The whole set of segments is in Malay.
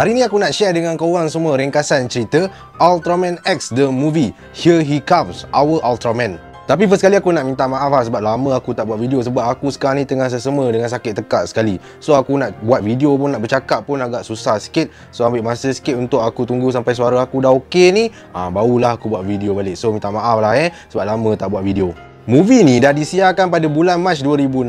Hari ni aku nak share dengan korang semua ringkasan cerita Ultraman X The Movie. Here he comes, our Ultraman. Tapi first kali aku nak minta maaf lah sebab lama aku tak buat video, sebab aku sekarang ni tengah sesama dengan sakit tekak sekali. So aku nak buat video pun, nak bercakap pun agak susah sikit. So ambil masa sikit untuk aku tunggu sampai suara aku dah okey ni, barulah aku buat video balik. So minta maaf lah sebab lama tak buat video. Movie ni dah disiarkan pada bulan Mac 2016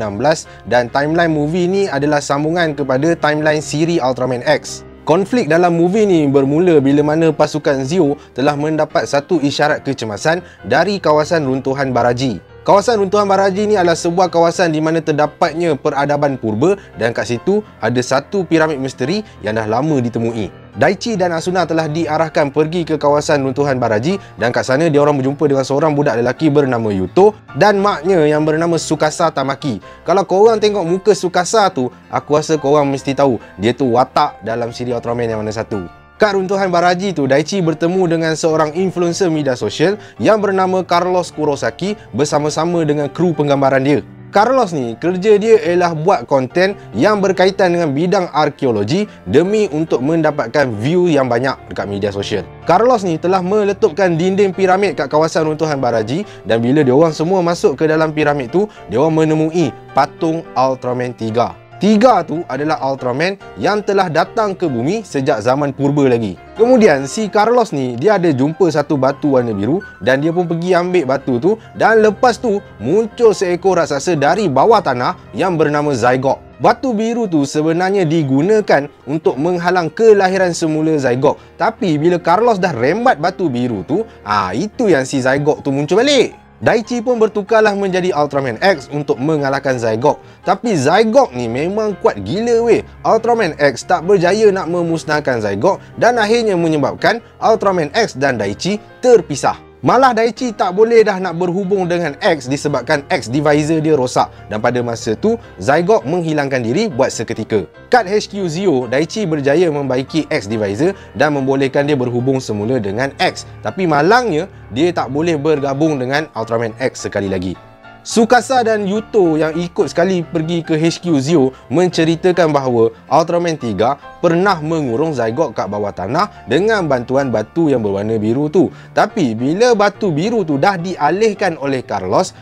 dan timeline movie ni adalah sambungan kepada timeline siri Ultraman X. Konflik dalam movie ni bermula bila mana pasukan Zeo telah mendapat satu isyarat kecemasan dari kawasan runtuhan Baraji. Kawasan runtuhan Baraji ni adalah sebuah kawasan di mana terdapatnya peradaban purba dan kat situ ada satu piramid misteri yang dah lama ditemui. Daichi dan Asuna telah diarahkan pergi ke kawasan runtuhan Baraji dan kat sana dia orang berjumpa dengan seorang budak lelaki bernama Yuto dan maknya yang bernama Tsukasa Tamaki. Kalau korang tengok muka Tsukasa tu, aku rasa korang mesti tahu dia tu watak dalam siri Ultraman yang mana satu. Kat runtuhan Baraji tu, Daichi bertemu dengan seorang influencer media sosial yang bernama Carlos Kurosaki bersama-sama dengan kru penggambaran dia. Carlos ni, kerja dia ialah buat konten yang berkaitan dengan bidang arkeologi demi untuk mendapatkan view yang banyak dekat media sosial. Carlos ni telah meletupkan dinding piramid kat kawasan runtuhan Baraji dan bila diorang semua masuk ke dalam piramid tu, diorang menemui patung Ultraman 3. 3 tu adalah Ultraman yang telah datang ke bumi sejak zaman purba lagi. Kemudian si Carlos ni dia ada jumpa satu batu warna biru dan dia pun pergi ambil batu tu dan lepas tu muncul seekor raksasa dari bawah tanah yang bernama Zygote. Batu biru tu sebenarnya digunakan untuk menghalang kelahiran semula Zygote. Tapi bila Carlos dah rembat batu biru tu, itu yang si Zygote tu muncul balik. Daichi pun bertukarlah menjadi Ultraman X untuk mengalahkan Zygote. Tapi Zygote ni memang kuat gila weh. Ultraman X tak berjaya nak memusnahkan Zygote dan akhirnya menyebabkan Ultraman X dan Daichi terpisah. Malah Daichi tak boleh dah nak berhubung dengan X disebabkan X divisor dia rosak dan pada masa tu Zygote menghilangkan diri buat seketika. Kat HQ Zeo, Daichi berjaya membaiki X divisor dan membolehkan dia berhubung semula dengan X. Tapi malangnya dia tak boleh bergabung dengan Ultraman X sekali lagi. Tsukasa dan Yuto yang ikut sekali pergi ke HQ Zeo menceritakan bahawa Ultraman 3 pernah mengurung Zygote kat bawah tanah dengan bantuan batu yang berwarna biru tu. Tapi bila batu biru tu dah dialihkan oleh Carlos,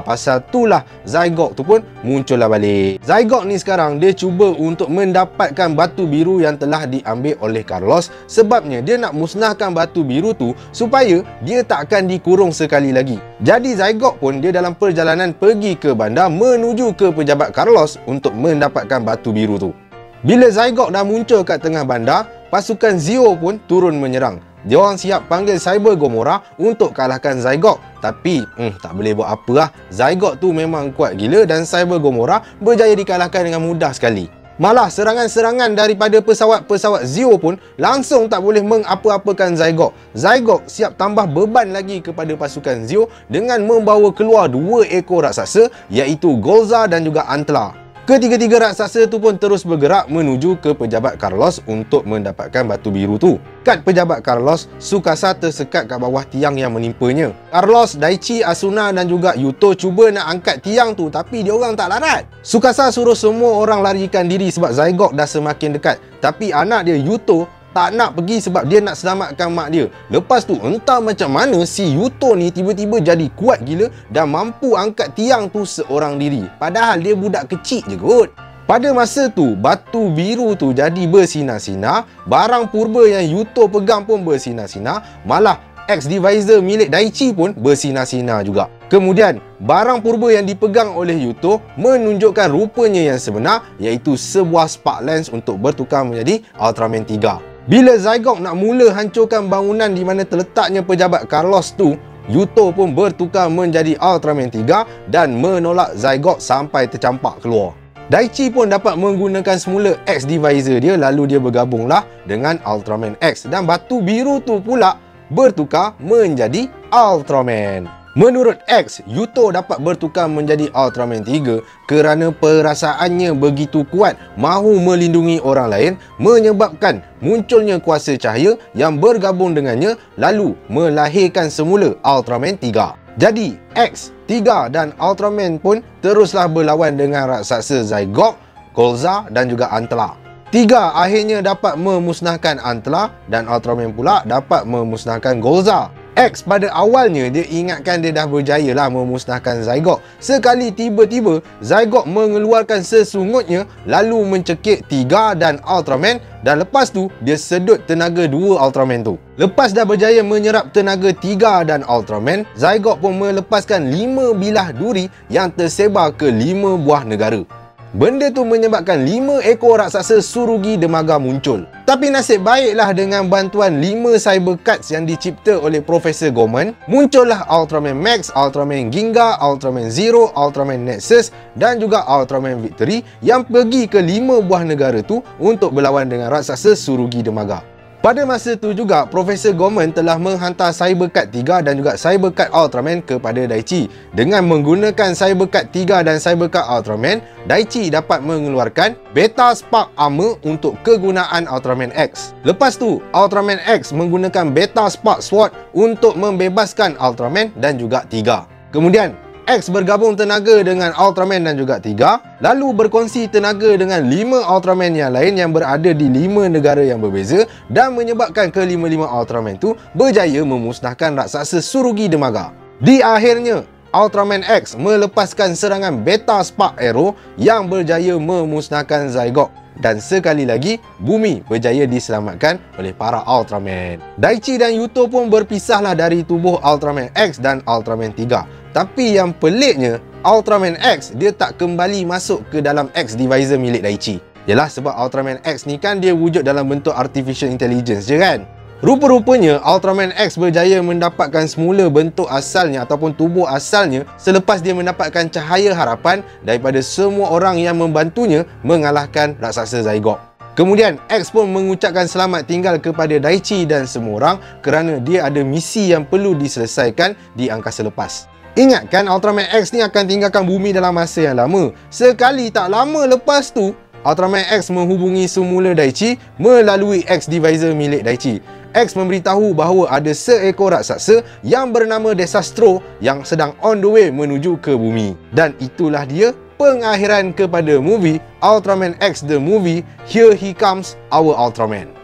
pasal itulah Zygote tu pun muncullah balik. Zygote ni sekarang dia cuba untuk mendapatkan batu biru yang telah diambil oleh Carlos, sebabnya dia nak musnahkan batu biru tu supaya dia tak akan dikurung sekali lagi. Jadi Zygote pun dia dalam perjalanan pergi ke bandar menuju ke pejabat Carlos untuk mendapatkan batu biru tu. Bila Zygote dah muncul kat tengah bandar, pasukan Zeo pun turun menyerang. Diorang siap panggil Cyber Gomorrah untuk kalahkan Zygote. Tapi tak boleh buat apa lah. Zygote tu memang kuat gila dan Cyber Gomorrah berjaya dikalahkan dengan mudah sekali. Malah serangan-serangan daripada pesawat-pesawat Zeo pun langsung tak boleh mengapa-apakan Zygote. Zygote siap tambah beban lagi kepada pasukan Zeo dengan membawa keluar 2 ekor raksasa iaitu Golza dan juga Antla. Ketiga-tiga raksasa tu pun terus bergerak menuju ke pejabat Carlos untuk mendapatkan batu biru tu. Kat pejabat Carlos, Tsukasa tersekat kat bawah tiang yang menimpanya. Carlos, Daichi, Asuna dan juga Yuto cuba nak angkat tiang tu tapi diorang tak larat. Tsukasa suruh semua orang larikan diri sebab Zygote dah semakin dekat. Tapi anak dia Yuto tak nak pergi sebab dia nak selamatkan mak dia. Lepas tu entah macam mana si Yuto ni tiba-tiba jadi kuat gila dan mampu angkat tiang tu seorang diri. Padahal dia budak kecil je kot. Pada masa tu, batu biru tu jadi bersinar-sinar, barang purba yang Yuto pegang pun bersinar-sinar, malah X divisor milik Daichi pun bersinar-sinar juga. Kemudian, barang purba yang dipegang oleh Yuto menunjukkan rupanya yang sebenar iaitu sebuah spark lens untuk bertukar menjadi Ultraman 3. Bila Zygote nak mula hancurkan bangunan di mana terletaknya pejabat Carlos tu, Yuto pun bertukar menjadi Ultraman 3 dan menolak Zygote sampai tercampak keluar. Daichi pun dapat menggunakan semula X divisor dia lalu dia bergabunglah dengan Ultraman X dan batu biru tu pula bertukar menjadi Ultraman. Menurut X, Yuto dapat bertukar menjadi Ultraman 3 kerana perasaannya begitu kuat mahu melindungi orang lain menyebabkan munculnya kuasa cahaya yang bergabung dengannya lalu melahirkan semula Ultraman 3. Jadi, X, 3 dan Ultraman pun teruslah berlawan dengan raksasa Zygote, Golza dan juga Antla. Tiga akhirnya dapat memusnahkan Antler dan Ultraman pula dapat memusnahkan Golza. X pada awalnya dia ingatkan dia dah berjaya lah memusnahkan Zygote. Sekali tiba-tiba Zygote mengeluarkan sesungutnya lalu mencekik Tiga dan Ultraman, dan lepas tu dia sedut tenaga dua Ultraman tu. Lepas dah berjaya menyerap tenaga Tiga dan Ultraman, Zygote pun melepaskan 5 bilah duri yang tersebar ke 5 buah negara. Benda tu menyebabkan 5 ekor raksasa Tsurugi Dermaga muncul. Tapi nasib baiklah dengan bantuan 5 cyber cards yang dicipta oleh Profesor Goman, muncullah Ultraman Max, Ultraman Ginga, Ultraman Zero, Ultraman Nexus dan juga Ultraman Victory yang pergi ke 5 buah negara tu untuk berlawan dengan raksasa Tsurugi Dermaga. Pada masa tu juga, Profesor Goman telah menghantar Cybercard 3 dan juga Cybercard Ultraman kepada Daichi. Dengan menggunakan Cybercard 3 dan Cybercard Ultraman, Daichi dapat mengeluarkan Beta Spark Armor untuk kegunaan Ultraman X. Lepas tu, Ultraman X menggunakan Beta Spark Sword untuk membebaskan Ultraman dan juga Tiga. Kemudian, X bergabung tenaga dengan Ultraman dan juga Tiga, lalu berkongsi tenaga dengan 5 Ultraman yang lain yang berada di 5 negara yang berbeza dan menyebabkan ke-5 Ultraman tu berjaya memusnahkan raksasa Tsurugi Dermaga. Di akhirnya, Ultraman X melepaskan serangan Beta Spark Arrow yang berjaya memusnahkan Zygote. Dan sekali lagi, bumi berjaya diselamatkan oleh para Ultraman. Daichi dan Yuto pun berpisahlah dari tubuh Ultraman X dan Ultraman 3. Tapi yang peliknya, Ultraman X dia tak kembali masuk ke dalam X-Divisor milik Daichi. Yalah, sebab Ultraman X ni kan dia wujud dalam bentuk Artificial Intelligence je kan. Rupa-rupanya Ultraman X berjaya mendapatkan semula bentuk asalnya ataupun tubuh asalnya selepas dia mendapatkan cahaya harapan daripada semua orang yang membantunya mengalahkan raksasa Zygote. Kemudian X pun mengucapkan selamat tinggal kepada Daichi dan semua orang kerana dia ada misi yang perlu diselesaikan di angkasa lepas. Ingatkan, Ultraman X ni akan tinggalkan bumi dalam masa yang lama. Sekali tak lama lepas tu, Ultraman X menghubungi semula Daichi melalui X-Divisor milik Daichi. X memberitahu bahawa ada seekor raksasa yang bernama Desastro yang sedang on the way menuju ke bumi. Dan itulah dia pengakhiran kepada movie Ultraman X The Movie, Here He Comes, Our Ultraman.